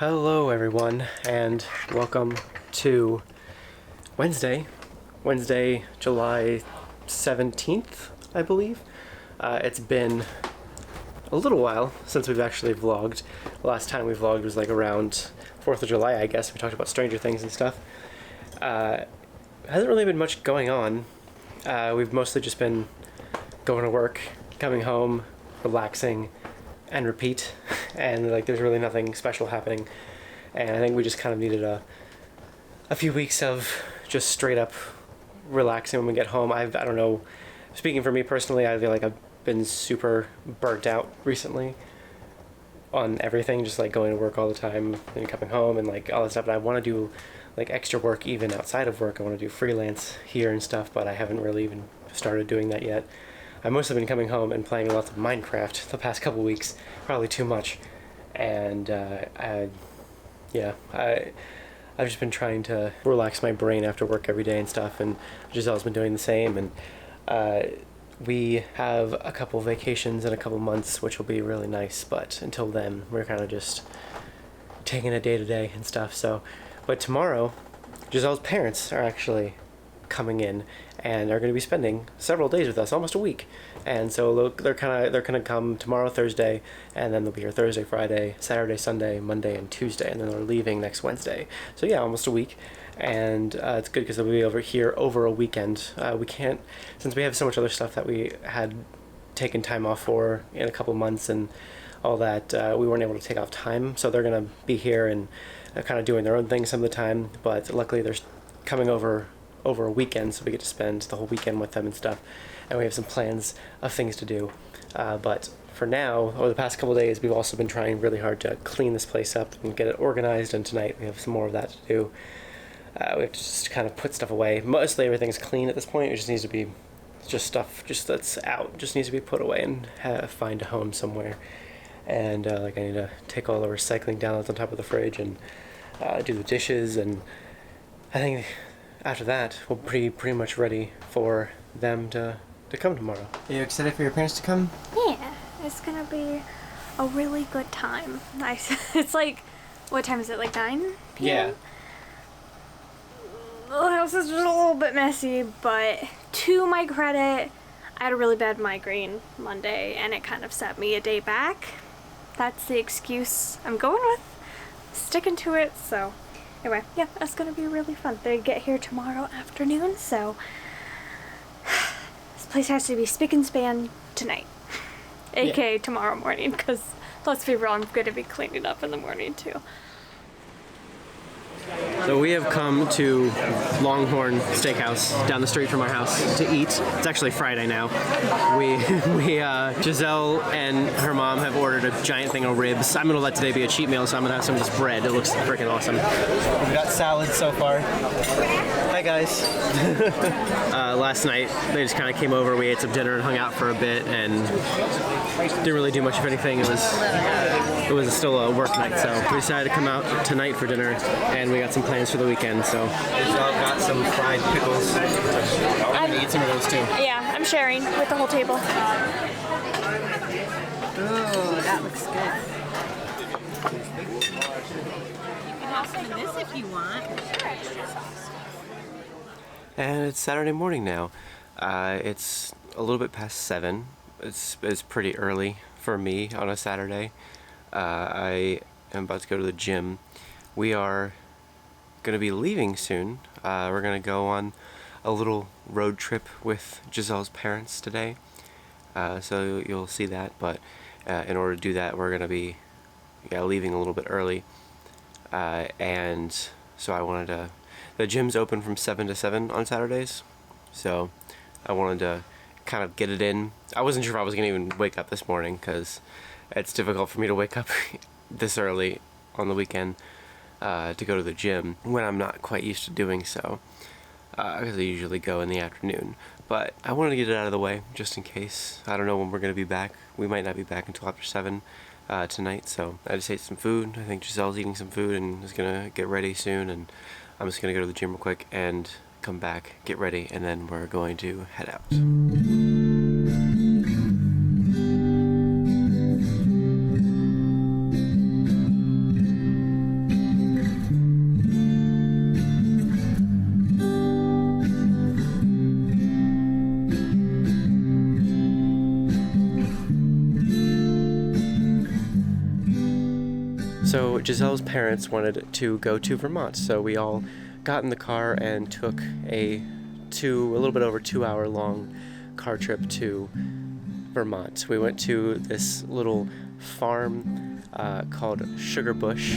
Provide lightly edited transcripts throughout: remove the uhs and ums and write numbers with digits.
Hello everyone, and welcome to Wednesday, July 17th, I believe. It's been a little while since we've actually vlogged. The last time we vlogged was like around 4th of July, I guess. We talked about Stranger Things and stuff. Hasn't really been much going on. We've mostly just been going to work, coming home, relaxing, and repeat. And like there's really nothing special happening. And I think we just kind of needed a few weeks of just straight up relaxing when we get home. I don't know, speaking for me personally, I feel like I've been super burnt out recently on everything, just like going to work all the time and coming home and like all that stuff. And I want to do like extra work even outside of work. I want to do freelance here and stuff, but I haven't really even started doing that yet. I've mostly been coming home and playing lots of Minecraft the past couple weeks, probably too much. And I've just been trying to relax my brain after work every day and stuff, and Giselle's been doing the same. And we have a couple vacations in a couple months, which will be really nice, but until then, we're kind of just taking it day to day and stuff. So, but tomorrow, Giselle's parents are actually coming in and are going to be spending several days with us, almost a week. And so they're gonna come tomorrow, Thursday, and then they'll be here Thursday, Friday, Saturday, Sunday, Monday, and Tuesday, and then they're leaving next Wednesday. So yeah, almost a week. And it's good because they'll be over here over a weekend. We can't, since we have so much other stuff that we had taken time off for in a couple months and all that, we weren't able to take off time. So they're gonna be here and kind of doing their own thing some of the time. But luckily they're coming over a weekend, so we get to spend the whole weekend with them and stuff, and we have some plans of things to do. But for now, over the past couple days, we've also been trying really hard to clean this place up and get it organized, and tonight we have some more of that to do. We have to just kind of put stuff away. Mostly everything's clean at this point. It just needs to be just stuff just that's out, just needs to be put away and find a home somewhere. And like I need to take all the recycling down that's on top of the fridge and do the dishes, and I think after that, we'll be pretty much ready for them to come tomorrow. Are you excited for your parents to come? Yeah, it's gonna be a really good time. Nice. It's like, what time is it, like 9 p.m.? Yeah. The house is just a little bit messy, but to my credit, I had a really bad migraine Monday, and it kind of set me a day back. That's the excuse I'm going with. Sticking to it, so anyway, yeah, that's gonna be really fun. They get here tomorrow afternoon, so this place has to be spick and span tonight, aka tomorrow morning, because let's be real, I'm gonna be cleaning up in the morning too. So we have come to Longhorn Steakhouse down the street from our house to eat. It's actually Friday now. Giselle and her mom have ordered a giant thing of ribs. I'm gonna let today be a cheat meal, so I'm gonna have some of this bread. It looks freaking awesome. We've got salad so far. Hi guys. Last night they just kind of came over. We ate some dinner and hung out for a bit, and didn't really do much of anything. It was still a work night, so we decided to come out tonight for dinner, and we got some plans for the weekend. So Giselle got some fried pickles. I'm gonna eat some of those too. Yeah, I'm sharing with the whole table. Oh, that looks good. You can have some of this if you want. And it's Saturday morning now. It's a little bit past 7. It's pretty early for me on a Saturday. I am about to go to the gym. We are going to be leaving soon. We're going to go on a little road trip with Giselle's parents today. So you'll see that, but in order to do that, we're going to be leaving a little bit early. And so I wanted to... The gym's open from 7 to 7 on Saturdays, so I wanted to kind of get it in. I wasn't sure if I was going to even wake up this morning, because it's difficult for me to wake up this early on the weekend to go to the gym when I'm not quite used to doing so, because I usually go in the afternoon. But I wanted to get it out of the way just in case. I don't know when we're going to be back. We might not be back until after 7 tonight, so I just ate some food. I think Giselle's eating some food and is going to get ready soon, and I'm just going to go to the gym real quick and come back, get ready, and then we're going to head out. So Giselle's parents wanted to go to Vermont, so we all got in the car and took a little bit over 2 hour long car trip to Vermont. We went to this little farm called Sugar Bush.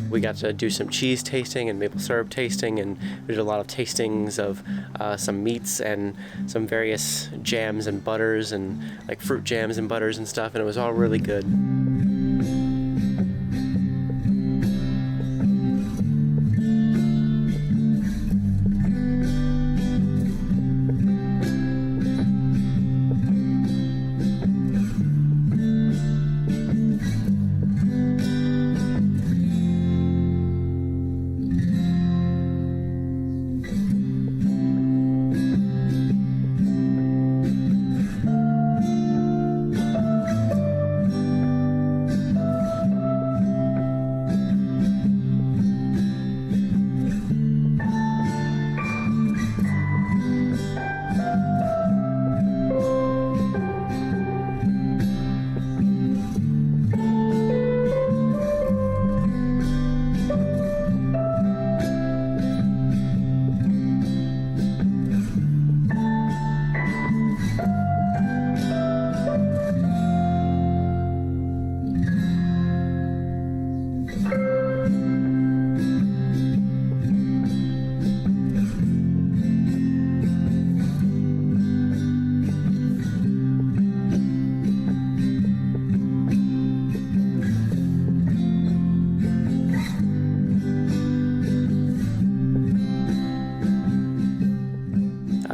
We got to do some cheese tasting and maple syrup tasting, and we did a lot of tastings of some meats and some various jams and butters and like fruit jams and butters and stuff, and it was all really good.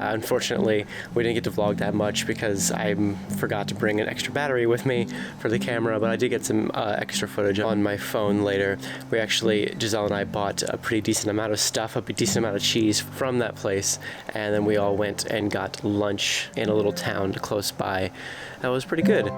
Unfortunately, we didn't get to vlog that much because I forgot to bring an extra battery with me for the camera, but I did get some extra footage on my phone later. Giselle and I bought a pretty decent amount of stuff, a decent amount of cheese from that place, and then we all went and got lunch in a little town close by. That was pretty good.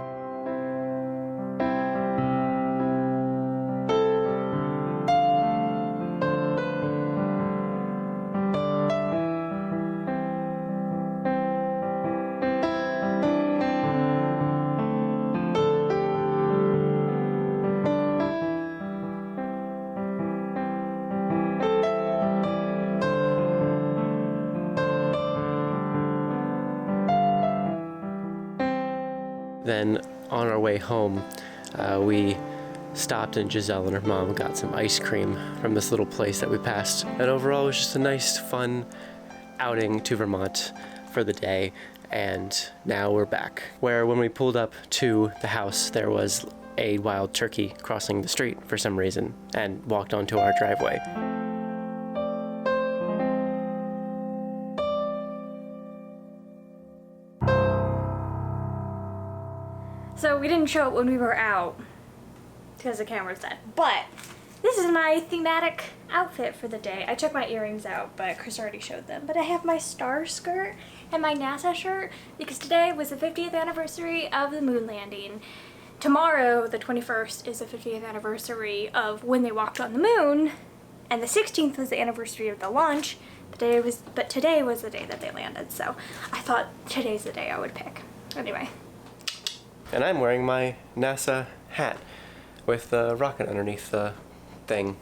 Then on our way home, we stopped and Giselle and her mom got some ice cream from this little place that we passed. And overall, it was just a nice, fun outing to Vermont for the day. And now we're back, where when we pulled up to the house, there was a wild turkey crossing the street for some reason and walked onto our driveway. So we didn't show it when we were out because the camera's dead. But this is my thematic outfit for the day. I took my earrings out, but Chris already showed them. But I have my star skirt and my NASA shirt because today was the 50th anniversary of the moon landing. Tomorrow, the 21st, is the 50th anniversary of when they walked on the moon, and the 16th was the anniversary of the launch. Today was the day that they landed, so I thought today's the day I would pick. Anyway. And I'm wearing my NASA hat with the rocket underneath the thing,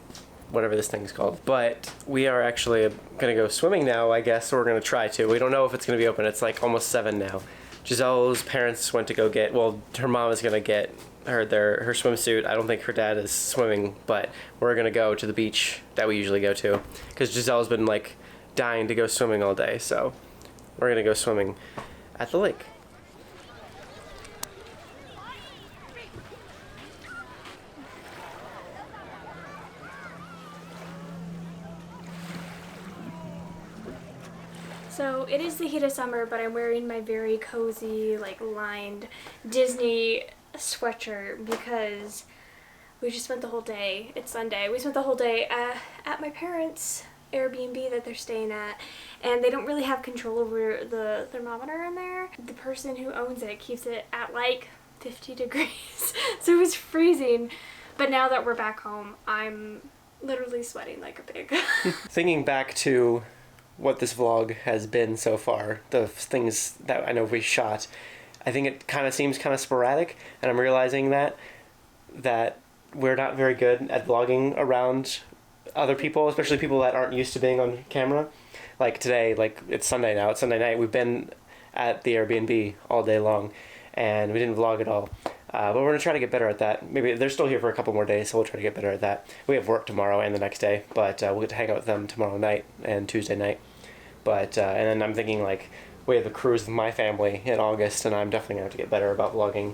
whatever this thing's called. But we are actually gonna go swimming now, I guess, or we're gonna try to. We don't know if it's gonna be open. It's like almost 7 now. Giselle's parents went to go get, well, her mom is gonna get her swimsuit. I don't think her dad is swimming, but we're gonna go to the beach that we usually go to because Giselle's been like dying to go swimming all day, so we're gonna go swimming at the lake. So it is the heat of summer, but I'm wearing my very cozy, like lined Disney sweatshirt because we just spent the whole day, it's Sunday, we spent the whole day at my parents' Airbnb that they're staying at, and they don't really have control over the thermometer in there. The person who owns it keeps it at like 50 degrees, so it was freezing. But now that we're back home, I'm literally sweating like a pig. Thinking back to what this vlog has been so far, the things that I know we shot, I think it kind of seems kind of sporadic, and I'm realizing that we're not very good at vlogging around other people, especially people that aren't used to being on camera. Like today, like it's Sunday now, it's Sunday night, we've been at the Airbnb all day long, and we didn't vlog at all. But we're going to try to get better at that. Maybe they're still here for a couple more days, so we'll try to get better at that. We have work tomorrow and the next day, but we'll get to hang out with them tomorrow night and Tuesday night. But, and then I'm thinking, like, we have a cruise with my family in August, and I'm definitely going to have to get better about vlogging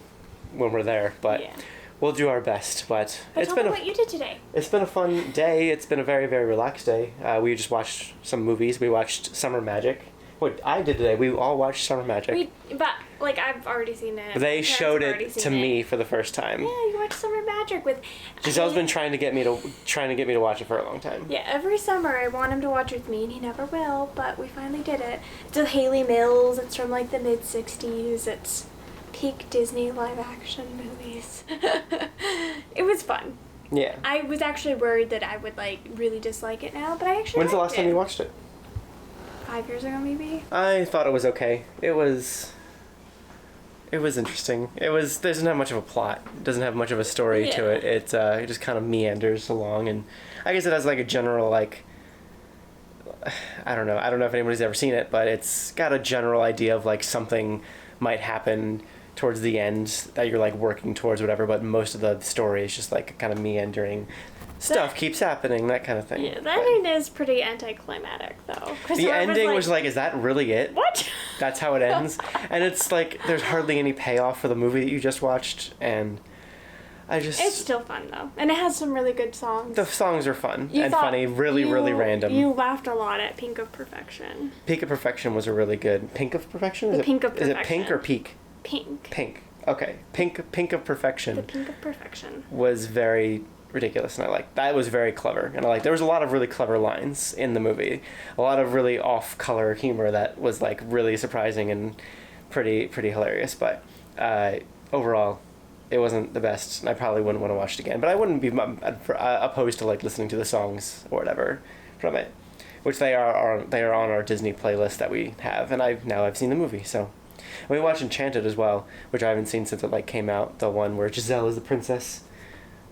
when we're there. But Yeah. we'll do our best. But it's tell been me what you did today. It's been a fun day. It's been a very, very relaxed day. We just watched some movies. We watched Summer Magic. What I did today, we all watched Summer Magic. But, like, I've already seen it. They My parents showed have already it to seen me for the first time. Yeah, you watched Summer Magic with... Giselle's been trying to get me to watch it for a long time. Yeah, every summer I want him to watch with me, and he never will, but we finally did it. It's with Haley Mills. It's from, like, the mid-'60s. It's peak Disney live-action movies. It was fun. Yeah. I was actually worried that I would, like, really dislike it now, but I actually When's the liked last time it. you watched it? 5 years ago, maybe? I thought it was okay. It was interesting. Doesn't have much of a plot. It doesn't have much of a story to it. It just kind of meanders along, and I guess it has like a general, like, I don't know if anybody's ever seen it, but it's got a general idea of like something might happen towards the end that you're like working towards, whatever, but most of the story is just like kind of meandering. Stuff keeps happening, that kind of thing. Yeah, the ending is pretty anticlimactic, though. The ending was like, is that really it? What? That's how it ends. And it's like, there's hardly any payoff for the movie that you just watched, and It's still fun, though. And it has some really good songs. The songs are fun You and thought funny, really random. You laughed a lot at Pink of Perfection. Peak of Perfection was a really good... Pink of Perfection? Is Pink of Is it Perfection. pink or peak? Pink. Pink. Okay. Pink of Perfection The Pink of Perfection. was very ridiculous, and I liked that. Was very clever, and I liked there was a lot of really clever lines in the movie, a lot of really off-color humor that was like really surprising and pretty hilarious, but overall it wasn't the best, and I probably wouldn't want to watch it again, but I wouldn't be opposed to like listening to the songs or whatever from it, which they are on our Disney playlist that we have, and I've seen the movie. So we watched Enchanted as well, which I haven't seen since it like came out, the one where Giselle is the princess,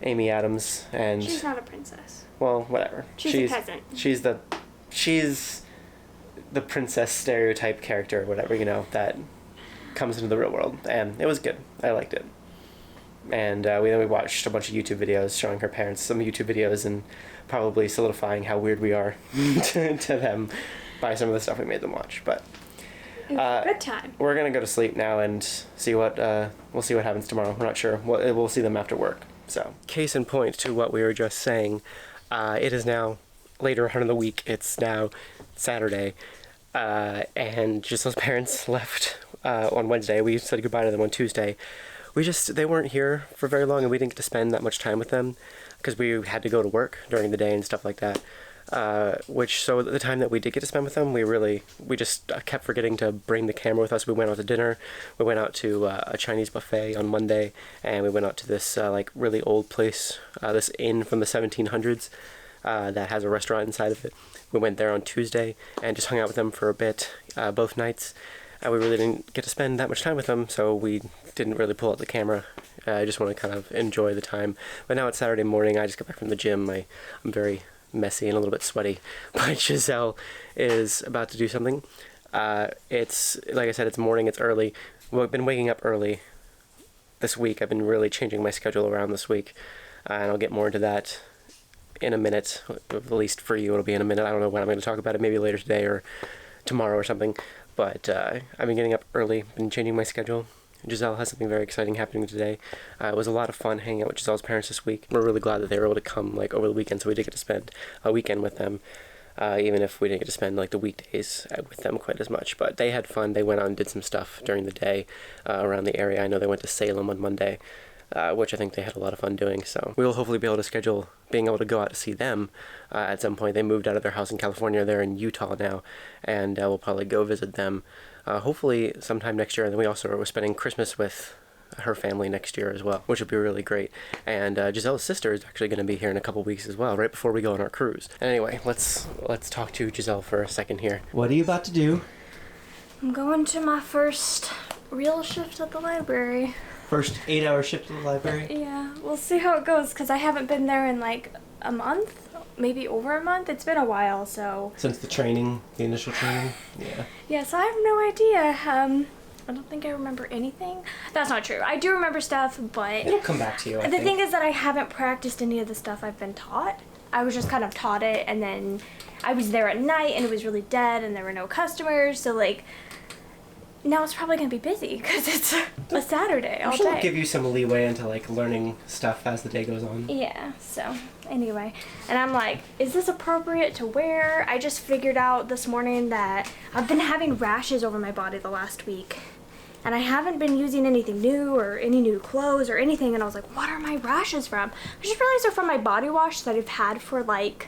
Amy Adams, and She's not a princess. well, whatever. She's a peasant. She's the princess stereotype character, or whatever, that comes into the real world, and it was good. I liked it. And we watched a bunch of YouTube videos showing her parents some YouTube videos and probably solidifying how weird we are to them by some of the stuff we made them watch. But It was a good time. we're gonna go to sleep now and see what we'll see what happens tomorrow. We're not sure. We'll see them after work. So, case in point to what we were just saying, it is now later on in the week. It's now Saturday, and Giselle's parents left on Wednesday. We said goodbye to them on Tuesday. They weren't here for very long, and we didn't get to spend that much time with them because we had to go to work during the day and stuff like that. So the time that we did get to spend with them, we just kept forgetting to bring the camera with us. We went out to dinner, we went out to a Chinese buffet on Monday, and we went out to this like really old place, this inn from the 1700s that has a restaurant inside of it. We went there on Tuesday and just hung out with them for a bit, both nights. We really didn't get to spend that much time with them, so we didn't really pull out the camera. I just want to kind of enjoy the time. But now it's Saturday morning. I just got back from the gym. I'm very messy and a little bit sweaty. But Giselle is about to do something. It's, like I said, it's morning. It's early. Well, I've been waking up early this week. I've been really changing my schedule around this week. And I'll get more into that in a minute. At least for you, it'll be in a minute. I don't know when I'm going to talk about it. Maybe later today or tomorrow or something. But I've been getting up early, been changing my schedule. Giselle has something very exciting happening today. It was a lot of fun hanging out with Giselle's parents this week. We're really glad that they were able to come like over the weekend, so we did get to spend a weekend with them, even if we didn't get to spend like the weekdays with them quite as much. But they had fun. They went out and did some stuff during the day around the area. I know they went to Salem on Monday, which I think they had a lot of fun doing. So we will hopefully be able to schedule being able to go out to see them at some point. They moved out of their house in California. They're in Utah now, and we'll probably go visit them hopefully sometime next year. And then we're spending Christmas with her family next year as well, which will be really great. And Giselle's sister is actually going to be here in a couple weeks as well, right before we go on our cruise. And anyway, let's talk to Giselle for a second here. What are you about to do? I'm going to my first real shift at the library. First 8-hour shift at the library? Yeah, we'll see how it goes, because I haven't been there in like a month, maybe over a month. It's been a while, so... Since the training, the initial training? Yeah. Yeah, so I have no idea. I don't think I remember anything. That's not true. I do remember stuff, but... It'll come back to you, I think. The thing is that I haven't practiced any of the stuff I've been taught. I was just kind of taught it, and then I was there at night, and it was really dead, and there were no customers, so like... Now it's probably going to be busy, because it's a Saturday all I'm sure day. it'll give you some leeway into like learning stuff as the day goes on. Yeah, so anyway. And I'm like, is this appropriate to wear? I just figured out this morning that I've been having rashes over my body the last week. And I haven't been using anything new or any new clothes or anything. And I was like, what are my rashes from? I just realized they're from my body wash that I've had for like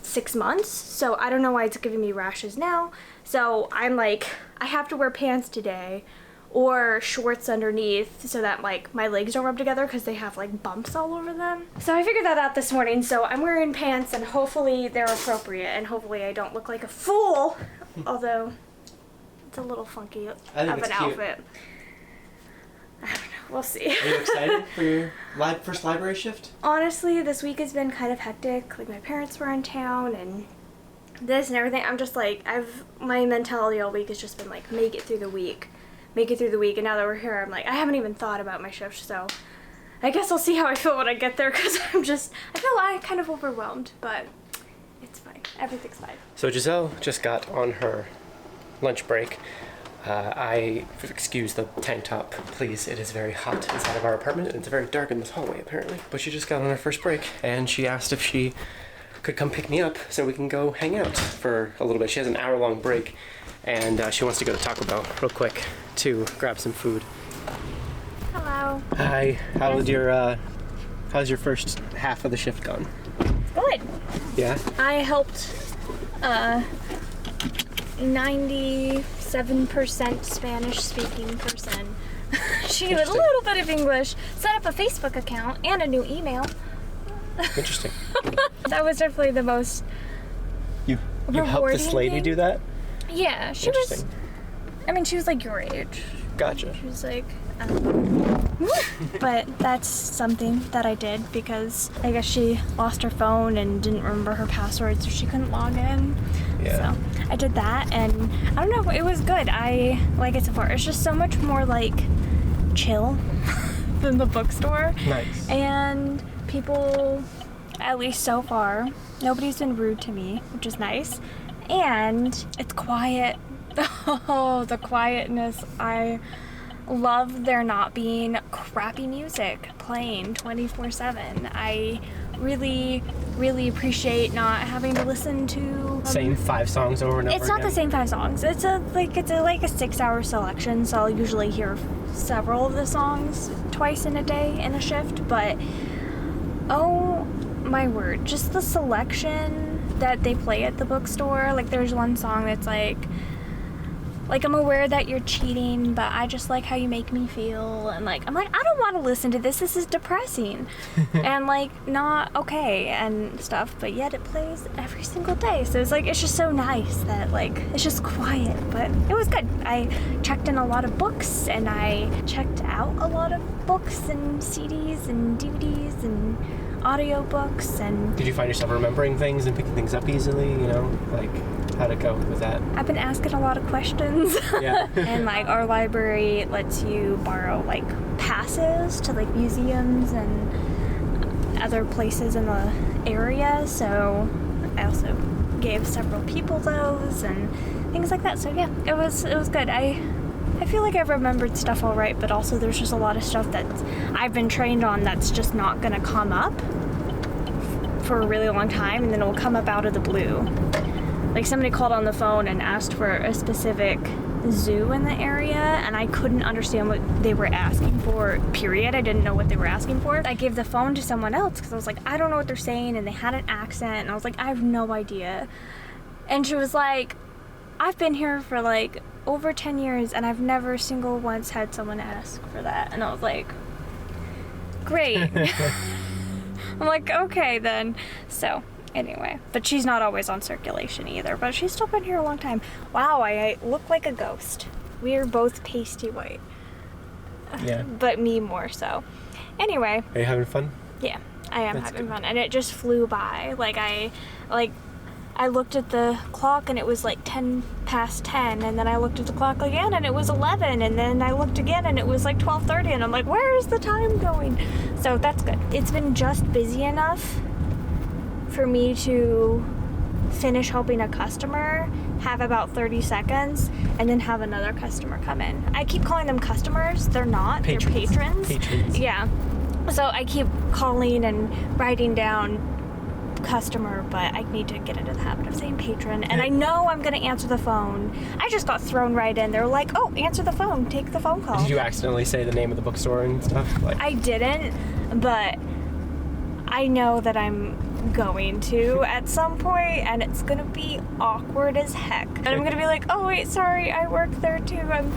6 months. So I don't know why it's giving me rashes now. So I'm like, I have to wear pants today or shorts underneath so that like my legs don't rub together because they have like bumps all over them. So I figured that out this morning. So I'm wearing pants and hopefully they're appropriate and hopefully I don't look like a fool. Although it's a little funky of an outfit. I don't know. We'll see. Are you excited for your first library shift? Honestly, this week has been kind of hectic. Like my parents were in town and this and everything. I'm just like, my mentality all week has just been like, make it through the week. And now that we're here, I'm like, I haven't even thought about my shift, so I guess I'll see how I feel when I get there, because I feel kind of overwhelmed, but it's fine. Everything's fine. So Giselle just got on her lunch break. Excuse the tank top, please. It is very hot inside of our apartment, and it's very dark in this hallway, apparently. But she just got on her first break, and she asked if she could come pick me up so we can go hang out for a little bit. She has an hour-long break, and she wants to go to Taco Bell real quick to grab some food. Hello. Hi. How's your first half of the shift gone? Good. Yeah? I helped 97% Spanish-speaking person. She knew a little bit of English, set up a Facebook account and a new email. Interesting. That was definitely the most You helped this lady thing. do that? Yeah, she was, she was like your age. Gotcha. She was like, I don't know. But that's something that I did because I guess she lost her phone and didn't remember her password, so she couldn't log in. Yeah. So I did that, and I don't know, it was good. I like it so far. It's just so much more like chill than the bookstore. Nice. And people, at least so far, nobody's been rude to me, which is nice. And it's quiet. Oh, the quietness. I love there not being crappy music playing 24/7. I really, really appreciate not having to listen to Same 5 songs over and over It's not again? the same 5 songs. It's a 6-hour selection, so I'll usually hear several of the songs twice in a day in a shift, but oh my word, just the selection that they play at the bookstore. Like there's one song that's like I'm aware that you're cheating, but I just like how you make me feel. And I'm like, I don't want to listen to this. This is depressing and not okay and stuff. But yet it plays every single day. So it's just so nice that it's just quiet. But it was good. I checked in a lot of books and I checked out a lot of books and CDs and DVDs and audiobooks. And Did you find yourself remembering things and picking things up easily? How'd it go with that? I've been asking a lot of questions. Yeah. And our library lets you borrow passes to museums and other places in the area. So I also gave several people those and things like that. So yeah, it was good. I feel like I've remembered stuff all right, but also there's just a lot of stuff that I've been trained on that's just not gonna come up for a really long time, and then it will come up out of the blue. Somebody called on the phone and asked for a specific zoo in the area, and I couldn't understand what they were asking for, period. I didn't know what they were asking for. I gave the phone to someone else because I was like, I don't know what they're saying, and they had an accent, and I was like, I have no idea. And she was like, I've been here for like over 10 years and I've never single once had someone ask for that. And I was like, great. I'm like, okay then. So anyway, but she's not always on circulation either, but she's still been here a long time. Wow, I look like a ghost. We are both pasty white. Yeah. But me more so. Anyway. Are you having fun? Yeah, I am That's having good. fun. And it just flew by. I looked at the clock and it was like 10 past 10, and then I looked at the clock again and it was 11, and then I looked again and it was like 12:30, and I'm like, where is the time going? So that's good. It's been just busy enough for me to finish helping a customer, have about 30 seconds, and then have another customer come in. I keep calling them customers. They're not. They're patrons. Patrons. Yeah. So I keep calling and writing down customer, but I need to get into the habit of saying patron. And I know I'm going to answer the phone. I just got thrown right in. They're like, oh, answer the phone. Take the phone call. Did you accidentally say the name of the bookstore and stuff? I didn't, but I know that I'm going to at some point, and it's gonna be awkward as heck. And I'm gonna be like, oh wait, sorry, I work there too. I'm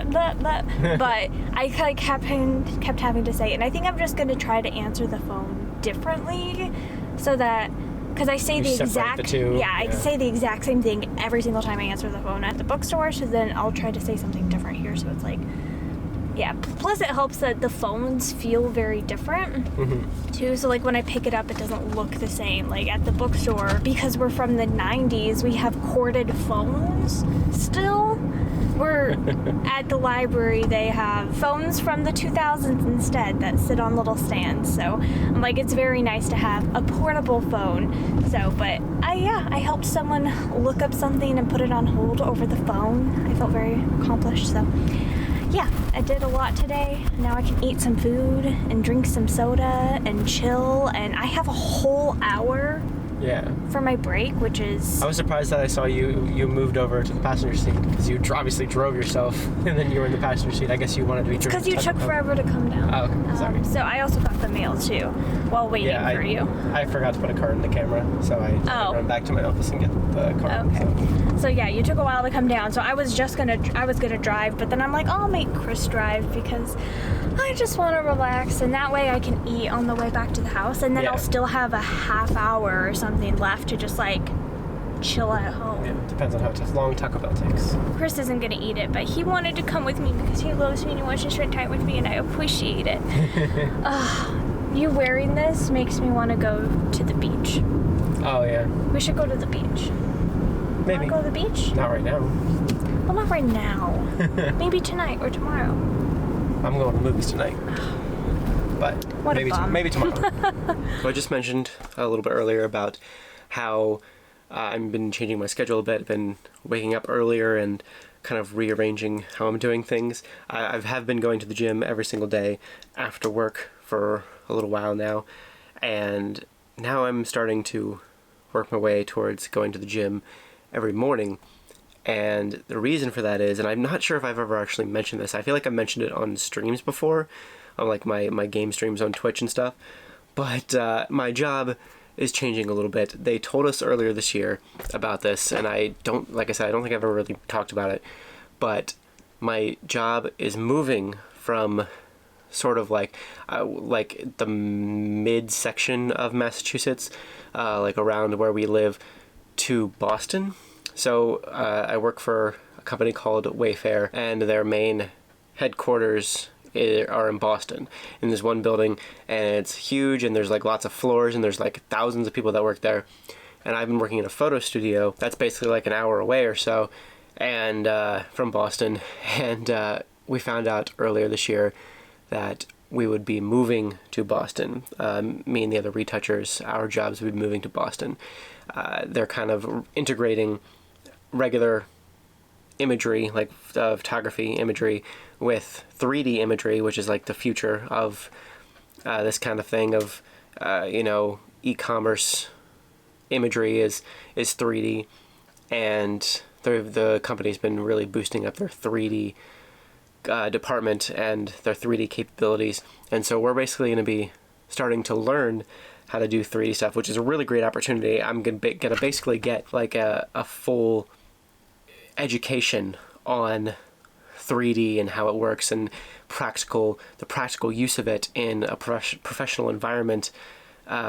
blah, blah. But I kept having to say it, and I think I'm just gonna try to answer the phone differently, so that because I say the exact I say the exact same thing every single time I answer the phone at the bookstore. So then I'll try to say something different here. So it's like. Yeah, plus it helps that the phones feel very different, too. So, like, when I pick it up, it doesn't look the same. Like, at the bookstore, because we're from the 90s, we have corded phones still. We're at the library, they have phones from the 2000s instead that sit on little stands. So, I'm like, it's very nice to have a portable phone. So, but, I helped someone look up something and put it on hold over the phone. I felt very accomplished, so... Yeah, I did a lot today. Now I can eat some food and drink some soda and chill, and I have a whole hour for my break, which is... I was surprised that I saw you moved over to the passenger seat, because you obviously drove yourself, and then you were in the passenger seat. I guess you wanted to be driven. Because you took forever to come down. Oh, okay. Sorry. So I also got the mail, too, while waiting for you. I forgot to put a card in the camera, so I had to run back to my office and get the card. Okay. So yeah, you took a while to come down, so I was gonna drive, but then I'm like, I'll make Chris drive, because I just want to relax, and that way I can eat on the way back to the house, and then I'll still have a half hour or something left to just like chill at home. Yeah, depends on how long Taco Bell takes. Chris isn't gonna eat it, but he wanted to come with me because he loves me and he wants to spend time with me, and I appreciate it. You wearing this makes me want to go to the beach. Oh yeah. We should go to the beach. Maybe. Wanna go to the beach? Not right now. Well, not right now. Maybe tonight or tomorrow. I'm going to movies tonight. But What a bum. maybe tomorrow. So I just mentioned a little bit earlier about how I've been changing my schedule a bit, been waking up earlier and kind of rearranging how I'm doing things. I have been going to the gym every single day after work for a little while now, and now I'm starting to work my way towards going to the gym every morning. And the reason for that is, and I'm not sure if I've ever actually mentioned this, I feel like I've mentioned it on streams before, on like my game streams on Twitch and stuff, but my job is changing a little bit. They told us earlier this year about this, and I don't think I've ever really talked about it, but my job is moving from sort of like the mid-section of Massachusetts, like around where we live, to Boston. So I work for a company called Wayfair, and their main headquarters are in Boston, in this one building, and it's huge, and there's like lots of floors, and there's like thousands of people that work there. And I've been working in a photo studio that's basically like an hour away or so, and from Boston, and we found out earlier this year that we would be moving to Boston. Me and the other retouchers, our jobs would be moving to Boston. They're kind of integrating regular imagery, like photography imagery, with 3D imagery, which is like the future of this kind of thing of, e-commerce imagery is 3D, and the company's been really boosting up their 3D department and their 3D capabilities, and so we're basically going to be starting to learn how to do 3D stuff, which is a really great opportunity. I'm gonna basically get like a full education on 3D and how it works and the practical use of it in a professional environment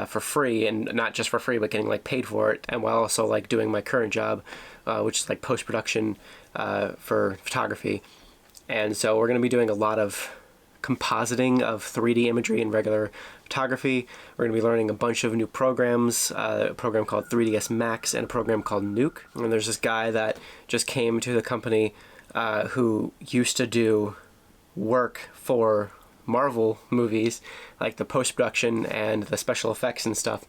for free, and not just for free, but getting like paid for it, and while also like doing my current job, which is like post-production for photography. And so we're going to be doing a lot of compositing of 3D imagery in regular photography. We're going to be learning a bunch of new programs, a program called 3ds Max and a program called Nuke. And there's this guy that just came to the company who used to do work for Marvel movies, like the post-production and the special effects and stuff.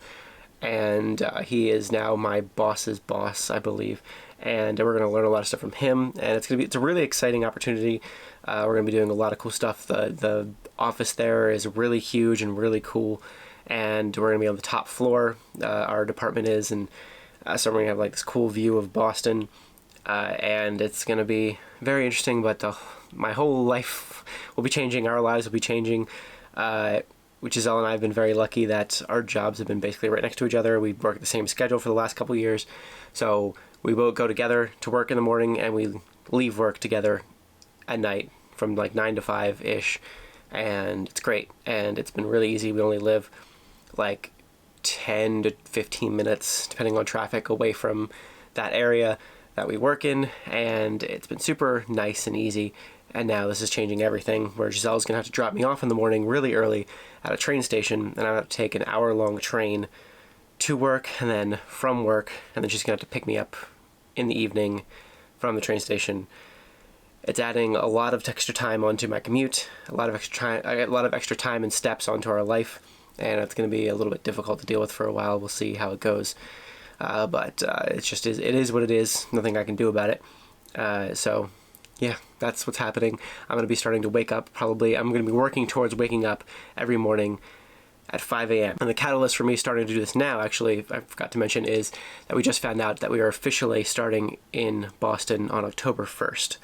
And he is now my boss's boss, I believe. And we're going to learn a lot of stuff from him, and it's a really exciting opportunity. We're going to be doing a lot of cool stuff. The office there is really huge and really cool, and we're going to be on the top floor. Our department is, and so we're going to have like this cool view of Boston, and it's going to be very interesting. But my whole life will be changing. Our lives will be changing. Giselle and I have been very lucky that our jobs have been basically right next to each other. We work the same schedule for the last couple of years, so we will go together to work in the morning, and we leave work together at night from like 9 to 5-ish, and it's great, and it's been really easy. We only live like 10 to 15 minutes, depending on traffic, away from that area that we work in, and it's been super nice and easy. And now this is changing everything, where Giselle's going to have to drop me off in the morning really early at a train station, and I have to take an hour-long train to work and then from work, and then she's going to have to pick me up in the evening from the train station. It's adding a lot of extra time onto my commute, a lot of extra time and steps onto our life, and it's going to be a little bit difficult to deal with for a while. We'll see how it goes, but it is what it is. Nothing I can do about it. So yeah, that's what's happening. I'm going to be starting to wake up, probably. I'm going to be working towards waking up every morning at 5 a.m. And the catalyst for me starting to do this now, actually, I forgot to mention, is that we just found out that we are officially starting in Boston on October 1st.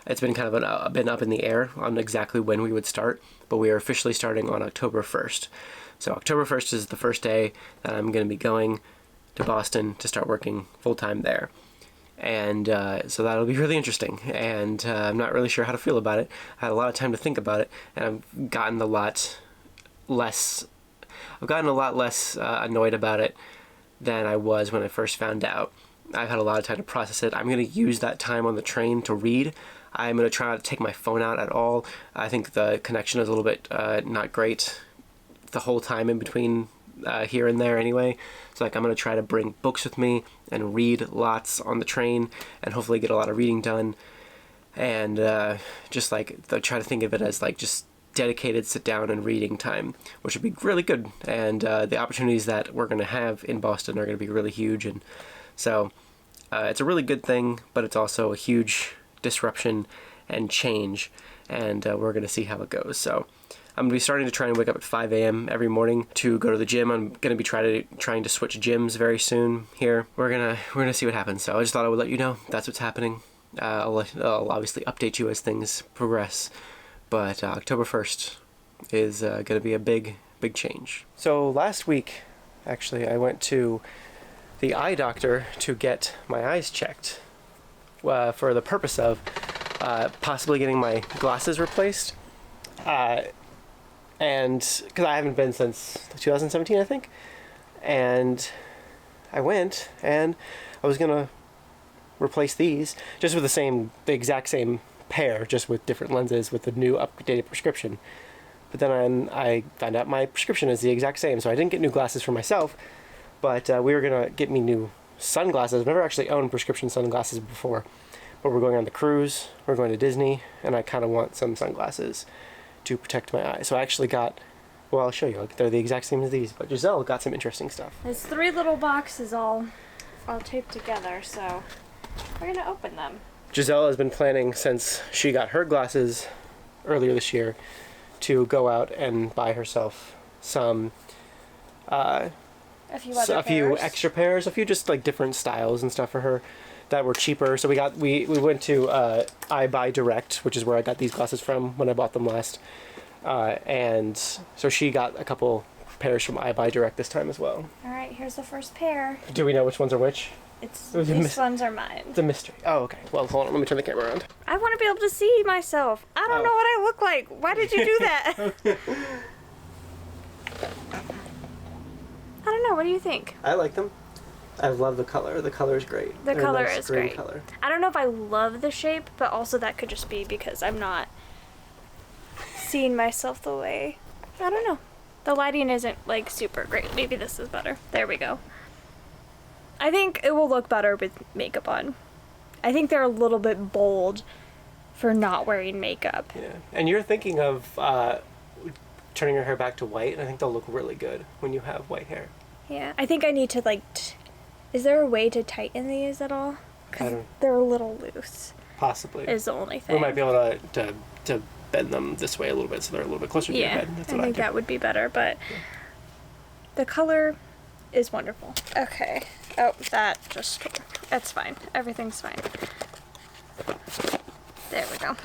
It's been kind of been up in the air on exactly when we would start, but we are officially starting on October 1st. So October 1st is the first day that I'm going to be going to Boston to start working full-time there. And so that'll be really interesting, and I'm not really sure how to feel about it. I had a lot of time to think about it, and I've gotten a lot less annoyed about it than I was when I first found out. I've had a lot of time to process it. I'm going to use that time on the train to read. I'm going to try not to take my phone out at all. I think the connection is a little bit not great the whole time in between here and there anyway. So like I'm going to try to bring books with me and read lots on the train and hopefully get a lot of reading done. And just like try to think of it as like just dedicated sit down and reading time, which would be really good. And the opportunities that we're going to have in Boston are going to be really huge. And so it's a really good thing, but it's also a huge disruption and change. And we're going to see how it goes. So I'm going to be starting to try and wake up at 5 a.m. every morning to go to the gym. I'm going to be trying to switch gyms very soon here. We're gonna see what happens. So I just thought I would let you know that's what's happening. I'll obviously update you as things progress. But October 1st is going to be a big change. So last week, actually, I went to the eye doctor to get my eyes checked for the purpose of possibly getting my glasses replaced. And because I haven't been since 2017, I think. And I went, and I was going to replace these just with the exact same pair, just with different lenses with the new updated prescription. But then I found out my prescription is the exact same, so I didn't get new glasses for myself, but we were going to get me new sunglasses. I've never actually owned prescription sunglasses before, but we're going on the cruise, we're going to Disney, and I kind of want some sunglasses to protect my eyes. So I actually got, well, I'll show you, they're the exact same as these, but Giselle got some interesting stuff. There's 3 little boxes all taped together, so we're going to open them. Giselle has been planning since she got her glasses earlier this year to go out and buy herself some A few extra pairs, a few just like different styles and stuff for her that were cheaper. So we went to I Buy Direct, which is where I got these glasses from when I bought them last, and so she got a couple pairs from I Buy Direct this time as well. All right, here's the first pair. Do we know which ones are which? These ones are mine. It's a mystery. Oh, okay. Well, hold on. Let me turn the camera around. I want to be able to see myself. I don't know what I look like. Why did you do that? I don't know. What do you think? I like them. I love the color. The color is great. The They're a color nice is green great. Color. I don't know if I love the shape, but also that could just be because I'm not seeing myself the way. I don't know. The lighting isn't like super great. Maybe this is better. There we go. I think it will look better with makeup on. I think they're a little bit bold for not wearing makeup. Yeah. And you're thinking of turning your hair back to white. I think they'll look really good when you have white hair. Yeah. I think I need to like... Is there a way to tighten these at all? Because they're a little loose. Possibly. Is the only thing. We might be able to bend them this way a little bit so they're a little bit closer to your head. That's what I think that would be better, but the color is wonderful. Okay. Oh, that's fine. Everything's fine. There we go.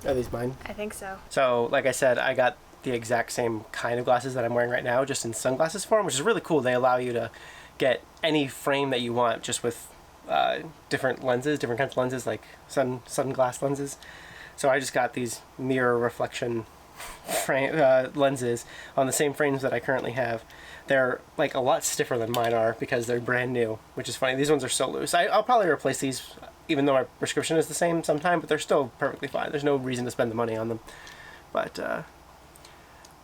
Are these mine? I think so. So, like I said, I got the exact same kind of glasses that I'm wearing right now, just in sunglasses form, which is really cool. They allow you to get any frame that you want just with different lenses, different kinds of lenses, like sunglass lenses. So I just got these mirror reflection lenses on the same frames that I currently have. They're like a lot stiffer than mine are because they're brand new, which is funny. These ones are so loose. I'll probably replace these, even though my prescription is the same sometime, but they're still perfectly fine. There's no reason to spend the money on them. But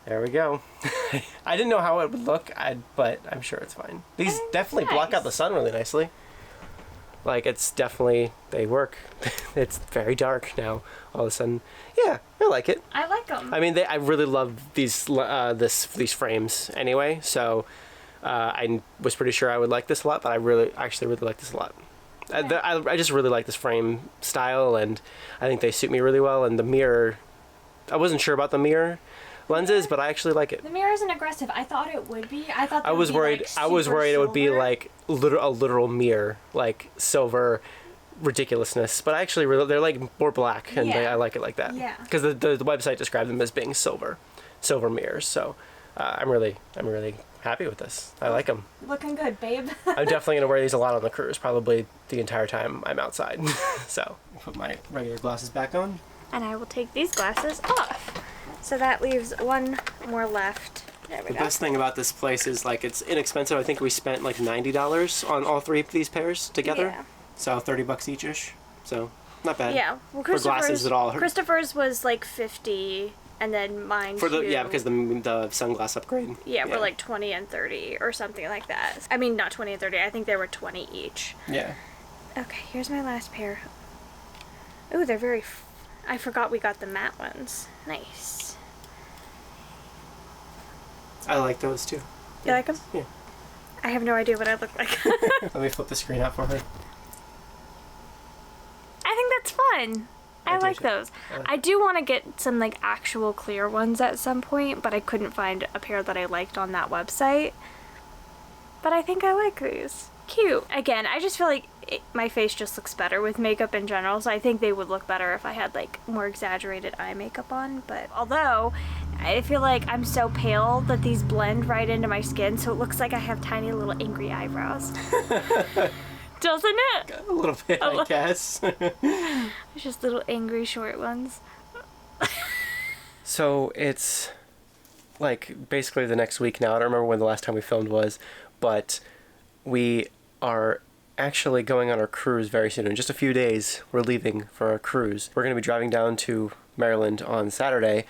there we go. I didn't know how it would look, but I'm sure it's fine. These definitely block out the sun really nicely. Like, it's definitely, they work. It's very dark now, all of a sudden. Yeah, I like it. I like them. I mean, I really love these these frames anyway, so I was pretty sure I would like this a lot, but I actually really like this a lot. Yeah. I just really like this frame style, and I think they suit me really well, and the mirror, I wasn't sure about the mirror lenses, but I actually like it. The mirror isn't aggressive. I thought it would be. I was worried it would be like a literal mirror, like silver ridiculousness, but actually they're like more black, and I like it like that. Yeah. Because the website described them as being silver mirrors. So I'm really happy with this. I like them. Looking good, babe. I'm definitely gonna wear these a lot on the cruise, probably the entire time I'm outside. So put my regular glasses back on. And I will take these glasses off. So that leaves one more left. There we The go. best thing about this place is like it's inexpensive. I think we spent like $90 on all three of these pairs together. Yeah. So $30 each-ish. So not bad. Yeah. Well, for glasses at all. Christopher's was like 50, and then mine For the too. because the sunglass upgrade. Yeah, we're like 20 and 30 or something like that. I mean, not 20 and 30. I think they were 20 each. Yeah. Okay, here's my last pair. Ooh, they're very... I forgot we got the matte ones. Nice. I like those too. You like them? Yeah. I have no idea what I look like. Let me flip the screen out for her. I think that's fun. I do like too. those. I do want to get some like actual clear ones at some point, but I couldn't find a pair that I liked on that website. But I think I like these. Cute. Again, I just feel like my face just looks better with makeup in general, so I think they would look better if I had like more exaggerated eye makeup on. But although I feel like I'm so pale that these blend right into my skin, so it looks like I have tiny little angry eyebrows. Doesn't it? A little bit, I guess. It's just little angry short ones. So it's like basically the next week now. I don't remember when the last time we filmed was, but we are actually going on our cruise very soon. In just a few days, we're leaving for our cruise. We're going to be driving down to Maryland on Saturday.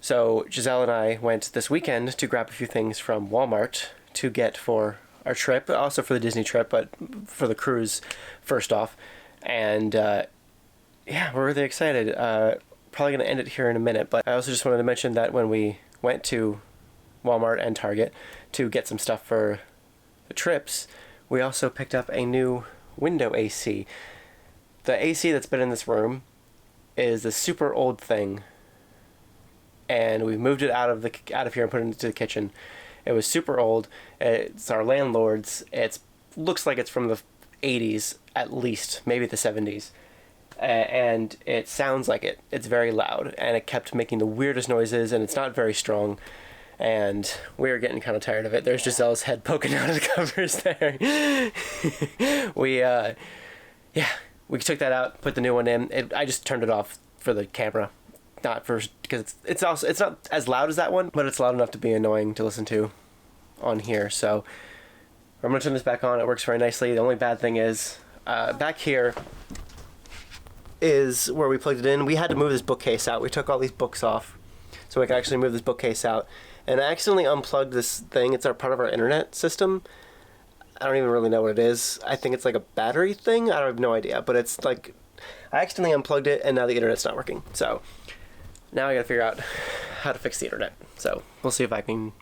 So Giselle and I went this weekend to grab a few things from Walmart to get for our trip, also for the Disney trip, but for the cruise first off. And yeah, we're really excited. Probably going to end it here in a minute, but I also just wanted to mention that when we went to Walmart and Target to get some stuff for the trips, we also picked up a new window AC. The AC that's been in this room is a super old thing, and we moved it out of here and put it into the kitchen. It was super old. It's our landlord's. It looks like it's from the 80s at least, maybe the 70s. And it sounds like it. It's very loud, and it kept making the weirdest noises, and it's not very strong. and we were getting kind of tired of it. There's Giselle's head poking out of the covers there. We took that out, put the new one in. I just turned it off for the camera, not for, because it's not as loud as that one, but it's loud enough to be annoying to listen to on here. So I'm gonna turn this back on. It works very nicely. The only bad thing is back here is where we plugged it in. We had to move this bookcase out. We took all these books off so we could actually move this bookcase out. And I accidentally unplugged this thing. It's part of our internet system. I don't even really know what it is. I think it's like a battery thing. I have no idea. But it's like, I accidentally unplugged it and now the internet's not working. So now I gotta figure out how to fix the internet. So we'll see if I can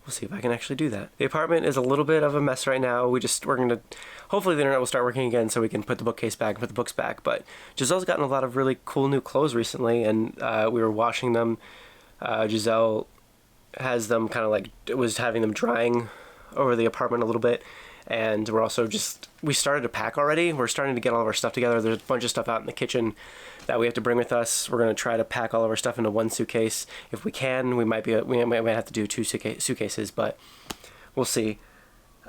actually do that. The apartment is a little bit of a mess right now. We're gonna, hopefully the internet will start working again so we can put the bookcase back and put the books back. But Giselle's gotten a lot of really cool new clothes recently, and we were washing them. Giselle has them kind of like, was having them drying over the apartment a little bit. And we're also we started to pack already. We're starting to get all of our stuff together. There's a bunch of stuff out in the kitchen that we have to bring with us. We're going to try to pack all of our stuff into one suitcase. If we can, we might have to do two suitcases, but we'll see.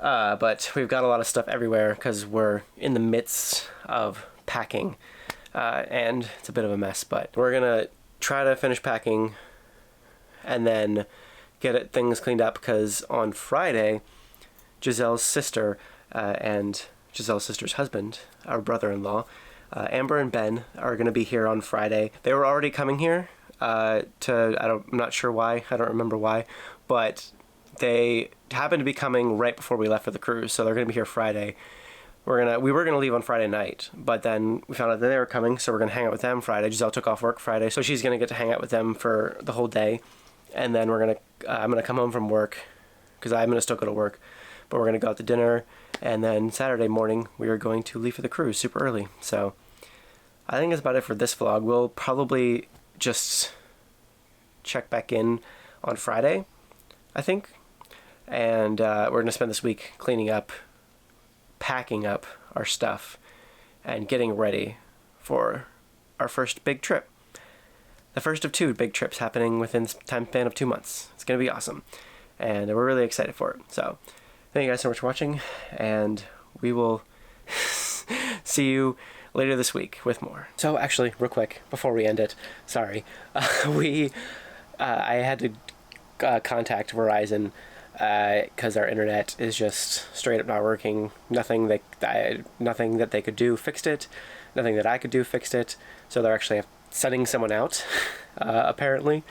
But we've got a lot of stuff everywhere because we're in the midst of packing. And it's a bit of a mess, but we're going to try to finish packing and then get things cleaned up, because on Friday, Giselle's sister and Giselle's sister's husband, our brother-in-law, Amber and Ben, are going to be here on Friday. They were already coming here I'm not sure why, I don't remember why, but they happened to be coming right before we left for the cruise, so they're going to be here Friday. We were going to leave on Friday night, but then we found out that they were coming, so we're going to hang out with them Friday. Giselle took off work Friday, so she's going to get to hang out with them for the whole day, and then I'm going to come home from work, because I'm going to still go to work. But we're going to go out to dinner, and then Saturday morning we are going to leave for the cruise super early. So I think that's about it for this vlog. We'll probably just check back in on Friday, I think. And we're going to spend this week cleaning up, packing up our stuff, and getting ready for our first big trip. The first of 2 big trips happening within the time span of 2 months. It's going to be awesome. And we're really excited for it. So thank you guys so much for watching, and we will see you later this week with more. So actually, real quick, before we end it, sorry, I had to contact Verizon because our internet is just straight up not working. Nothing that they could do fixed it. Nothing that I could do fixed it. So they're actually sending someone out, apparently.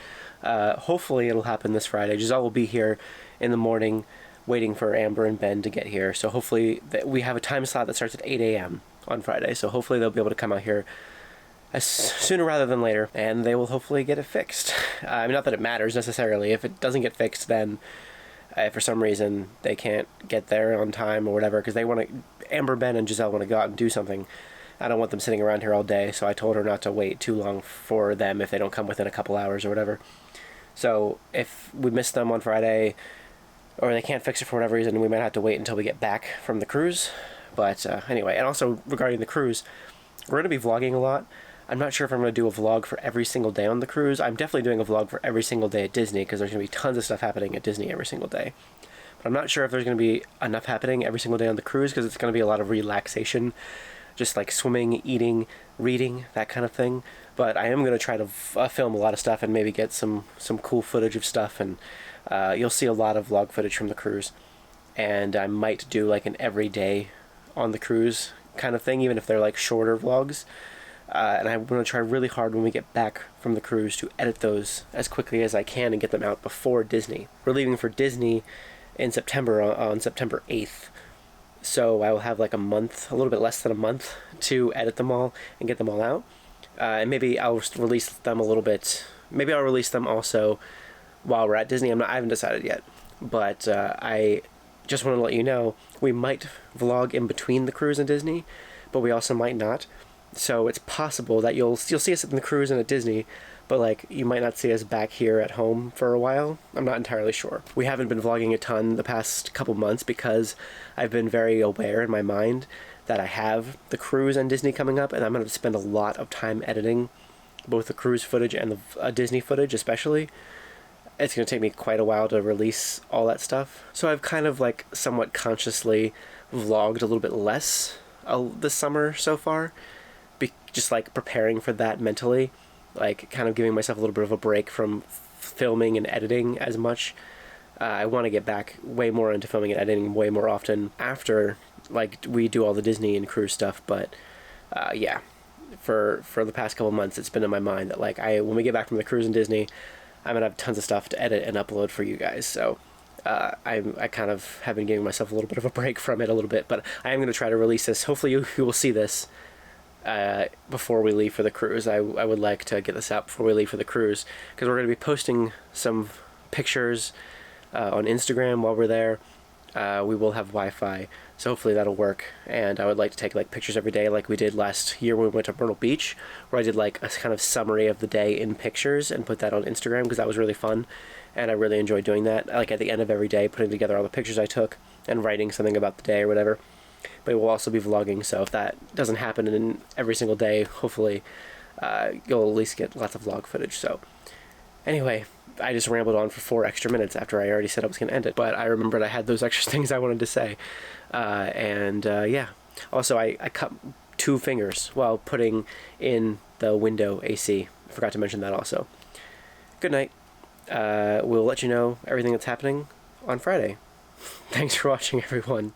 Hopefully it'll happen this Friday. Giselle will be here in the morning waiting for Amber and Ben to get here. So hopefully we have a time slot that starts at 8 a.m. on Friday. So hopefully they'll be able to come out here sooner rather than later, and they will hopefully get it fixed. I mean, not that it matters necessarily. If it doesn't get fixed, then for some reason they can't get there on time or whatever, because Amber, Ben, and Giselle want to go out and do something. I don't want them sitting around here all day, so I told her not to wait too long for them if they don't come within a couple hours or whatever. So if we miss them on Friday, or they can't fix it for whatever reason, we might have to wait until we get back from the cruise. But anyway, and also regarding the cruise, we're going to be vlogging a lot. I'm not sure if I'm going to do a vlog for every single day on the cruise. I'm definitely doing a vlog for every single day at Disney, because there's going to be tons of stuff happening at Disney every single day. But I'm not sure if there's going to be enough happening every single day on the cruise, because it's going to be a lot of relaxation, just like swimming, eating, reading, that kind of thing. But I am going to try to film a lot of stuff and maybe get some cool footage of stuff, and you'll see a lot of vlog footage from the cruise. And I might do like an everyday on the cruise kind of thing, even if they're like shorter vlogs. And I'm going to try really hard when we get back from the cruise to edit those as quickly as I can and get them out before Disney. We're leaving for Disney in September, on September 8th. So I will have like a month, a little bit less than a month, to edit them all and get them all out. And maybe I'll release them a little bit. Maybe I'll release them also while we're at Disney. I haven't decided yet. But I just want to let you know, we might vlog in between the cruise and Disney, but we also might not. So it's possible that you'll see us in the cruise and at Disney, but like you might not see us back here at home for a while. I'm not entirely sure. We haven't been vlogging a ton the past couple months because I've been very aware in my mind that I have the cruise and Disney coming up, and I'm going to spend a lot of time editing both the cruise footage and the Disney footage especially. it's going to take me quite a while to release all that stuff. So I've kind of like somewhat consciously vlogged a little bit less this summer so far, just like preparing for that mentally, like kind of giving myself a little bit of a break from filming and editing as much. I want to get back way more into filming and editing way more often after like we do all the Disney and cruise stuff, but yeah, for the past couple months it's been in my mind that like when we get back from the cruise and Disney, I'm gonna have tons of stuff to edit and upload for you guys. So I kind of have been giving myself a little bit of a break from it a little bit, but I am gonna try to release this. Hopefully you will see this before we leave for the cruise. I would like to get this out before we leave for the cruise, because we're going to be posting some pictures on Instagram while we're there. We will have Wi-Fi, so hopefully that'll work, and I would like to take like pictures every day like we did last year when we went to Myrtle Beach, where I did like a kind of summary of the day in pictures and put that on Instagram, because that was really fun and I really enjoyed doing that, like at the end of every day putting together all the pictures I took and writing something about the day or whatever. But we'll also be vlogging, so if that doesn't happen in every single day, hopefully you'll at least get lots of vlog footage. So anyway, I just rambled on for 4 extra minutes after I already said I was going to end it, but I remembered I had those extra things I wanted to say. Yeah. Also, I cut 2 fingers while putting in the window AC. I forgot to mention that also. Good night. We'll let you know everything that's happening on Friday. Thanks for watching, everyone.